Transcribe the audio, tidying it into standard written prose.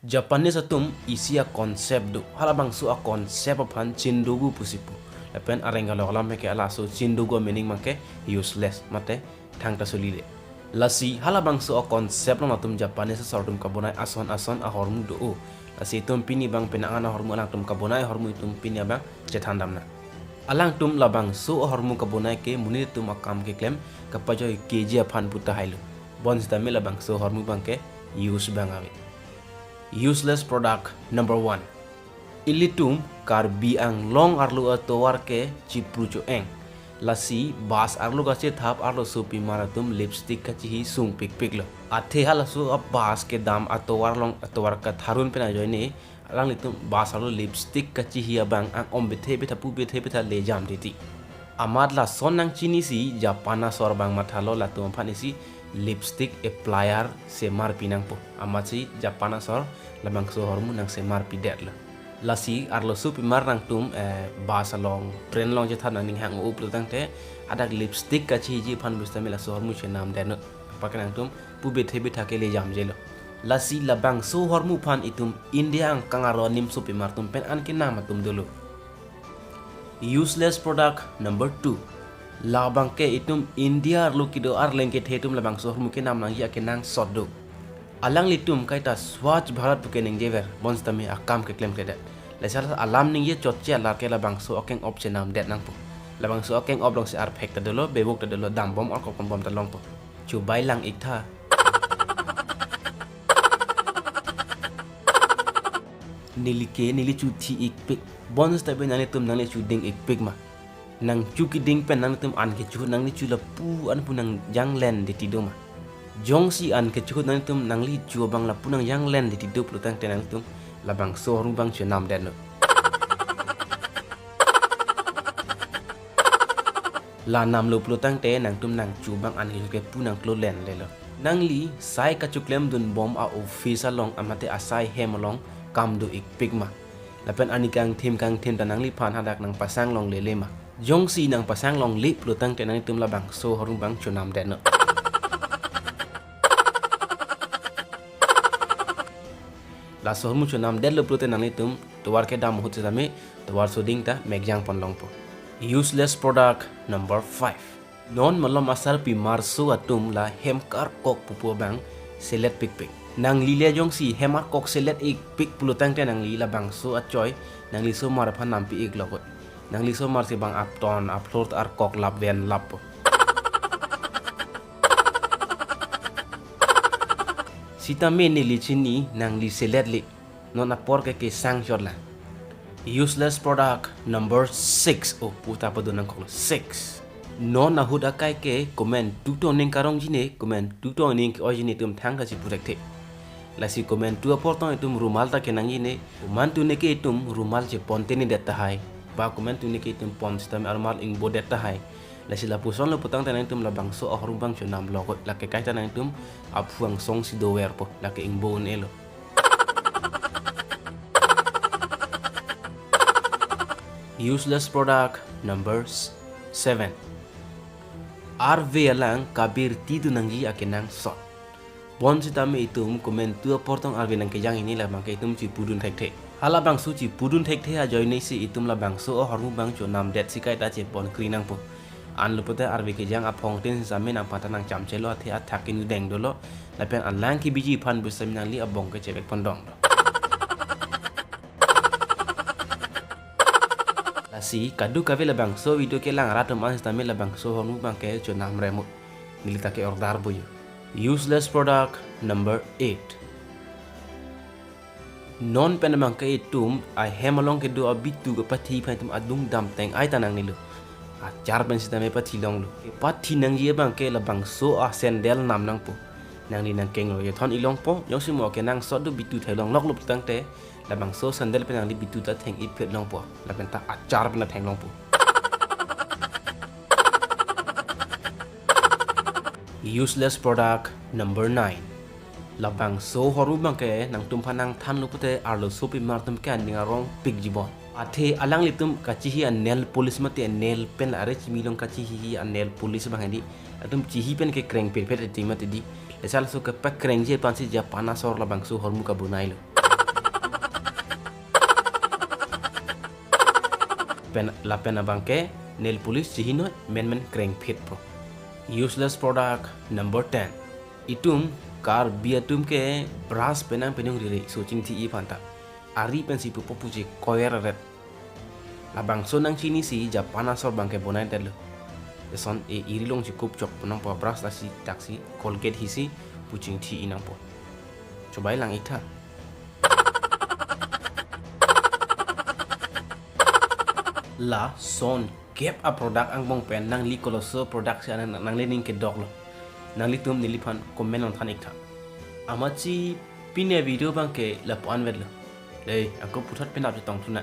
Japanese atum isi a konsep do halabang su a konsep apan cindugu pusipu lapen arenga lolam ke ala so cindugu meaning make useless mate thang ta solile lasi halabang su a konsep long atum Japanese sordum kabonai ason a hormu do lasi tum pini bang penangan a hormu alang tum kabonai hormu tum pini abang cethandamna alang tum labang su a hormu kabonai ke munir tum akam ke klem kapajo keji apan puta hailu bons tamil labang su hormu bang ke use bang awe. Useless product number 1. Ilitum kar biang long arlu atowar ke cipruco eng. Lasi bas arlu kace thap arlu supi maratum lipstick kaci hi sung pik pik lo. Athe halasu ab bas ke dam atowar long atowar ka tharun pena joine alang litum bas arlu lipstick kaci hi abang ang om bethe betha le jam diti. Amad la sonang chini si Japana sorbang mathalo la tum phanisi lipstick applier se mar pinang po amachi Japana sor labang so hormu nang se mar pidet la lasi arlo supi mar nang tum basalong tren long je thana ning hang up tang te adak lipstick ka chi ji phan bustami la so hormu che nam den pakanang tum pube thebe thake le jam jelo lasi labang so hormu phan itum India ang kangaro nim supi mar tum pen an kin nama tum dulu. Useless product number 2. Labang ke itum India lu kido arleng ke thetum labang sohor muke nam nang ya ke nang soddo alang litum kaita Swachh Bharat puke ning jever bons tami akam ke klem ke det lesal alam ning ye chotche la ke labang so okeng op che nam det nang po labang so okeng op long se ar phek ta dolo bebuk ta dolo dam bom or ko bom ta long po chu bai lang ik tha nili chu thi ik pik bons ta be nani tum nani chu ding ik pik ma nang cuki ding pen nang tum an ke cuhut nang ni chula pu an pu nang yang len di tidoma jong si an ke cuhut nang tum nang li chu bang la pu nang yang len di tido plu tang tenang tum la bang so ru bang chenam den la nam lo plu tang te nang tum nang chu bang an ke pu nang klo len le lo nang li sai ka chuklem dun bom a office along amate asai hem along kam do ik pigma lapen anikang tim tanang li phan hadak nang pasang long le ma jong si nang pasang long lip lu tang tenang tum labang so horung bang chunam den la so hormu chunam den lu tenang tum tuwar ke dam hut same tuwar so ding ta megjang pon long po. Useless product number 5. Non malom asal pi marso atum la hemkar kok pupu bang selet pik pik nang lile jong si hemar kok selet ik pik pulu tang tenang li labang so achoy nang li so mar phan nam pi ik lokot nang li so mar si bang apton upload ar kok lap ven lap sita me ni li chini nang li selet li non apor ke sang shot la. Useless product number 6. Oh puta pa do nang kok 6 non na huda kai ke comment tuto ning karong jine comment tuto ning ojine tum thang ka si purekte lasi comment tu aporton itum rumal ta kenang ini man tu ne ke itum rumal je ponte ni detta hai ba comment tu ne ke itum pon sistem armal ing bo detta hai lasi la puson lo putang tanang itum labang so ahrum bang chunam logot la ke kai tanang itum aphuang song si do wer po la ke ing bo ne lo. Useless product number 7. Arve alang kabir tidu nangji akenang sot bon sitame itum comment tu portong arve nang ke yang ini la bang ke itum ci pudun thek the hala bang su ci pudun thek the a joy nei si itum la bang so hormu bang cho nam det sikai ta che bon krinang po an lupute arve ke yang apong tin same nang patanang cham chelo the a thakin deng dolo la pen an lang ki biji phan bu sem nang li abong ke chebek pondong si kadu kave labang so video ke lang ratum an sitame labang so hormu bang ke cho nam remo milita ke ordar boyu. Useless product number 8. Non penamang ke itum ai hemalong ke do abitu ke pati phantum adung dam teng ai tanang nilu a char ben sitame pati long lu pati nang ye bang ke labang so a sendel nam nang po nang ni nang keng lo ye thon ilong po yong si mo ke nang so do bitu thailong lok lup tang te labang so sandel penang li bitu ta theng it phet long po la ben ta a char ben theng long po. Useless product number 9. Labang so horu bang ke nang tumpanang than lupute arlo sopi martum kan ninga rong pig jibon athe alang litum kachihi an nail police mate nail pen are chimilong kachihi an nail police bang di atum chihi pen ke kreng pet pet timate di lesal so ke pak kreng je pansi Japana sor labang so hormu ka bunailo lapen abang ke nail polish cihinot men kreng fit pro. Useless product number 10. Itum car biatum ke brass penang penung diri socing ti ipanta. Ari pensi pupo puji koyer red. Labang sonang chini si Japana sor bangke bonai telo. Son irilong si kup chok penang po brass lasi taksi Colgate hisi pucing ti inang po. Coba ilang ita. La son gap a product ang bong pen nang li koloso product siya nang lening ke dog lo nang li tum nilipan komen on thanik tha amachi pine video bang ke la pan vedlo le ako putat pen ap tong tuna